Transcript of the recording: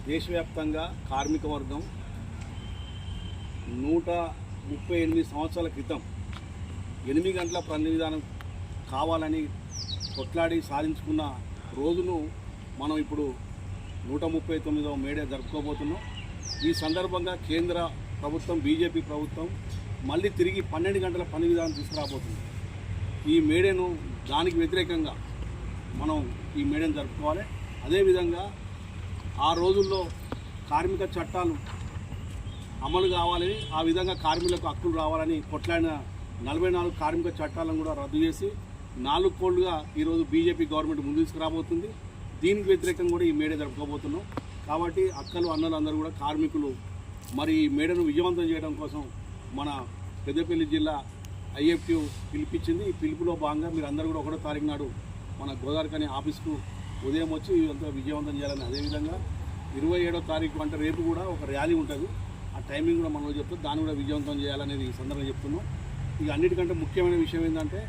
దేశవ్యాప్తంగా కార్మిక వర్గం 138 సంవత్సరాల క్రితం 8 గంటల పని విధానం కావాలని కొట్లాడి సాధించుకున్న రోజును మనం ఇప్పుడు 139వ మేడే జరుపుకోబోతున్నాం. ఈ సందర్భంగా కేంద్ర ప్రభుత్వం బీజేపీ ప్రభుత్వం మళ్ళీ తిరిగి 12 గంటల పని విధానం తీసుకురాబోతుంది. ఈ మేడేను దానికి వ్యతిరేకంగా మనం ఈ మేడేను జరుపుకోవాలి. అదేవిధంగా ఆ రోజుల్లో కార్మిక చట్టాలు అమలు కావాలని, ఆ విధంగా కార్మికులకు హక్కులు రావాలని కొట్లాడిన 44 కార్మిక చట్టాలను కూడా రద్దు చేసి 4 కోళ్లుగా ఈరోజు బీజేపీ గవర్నమెంట్ ముందు తీసుకురాబోతుంది. దీనికి వ్యతిరేకంగా కూడా ఈ మేడే జరుపుకోబోతున్నాం. కాబట్టి అక్కలు అన్నలు అందరూ కూడా కార్మికులు మరి ఈ మేడను విజయవంతం చేయడం కోసం మన పెద్దపల్లి జిల్లా ఐఎఫ్టీ పిలిపించింది. ఈ పిలుపులో భాగంగా మీరు అందరూ కూడా 1వ తారీఖు నాడు మన గోదావరిఖని ఆఫీస్కు ఉదయం వచ్చి ఇదంతా విజయవంతం చేయాలని, అదేవిధంగా 27వ తారీఖు అంటే రేపు కూడా ఒక ర్యాలీ ఉంటుంది. ఆ టైమింగ్ కూడా మనం చెప్తాం, దాన్ని కూడా విజయవంతం చేయాలనేది ఈ సందర్భంగా చెప్తున్నాం. ఇక అన్నిటికంటే ముఖ్యమైన విషయం ఏంటంటే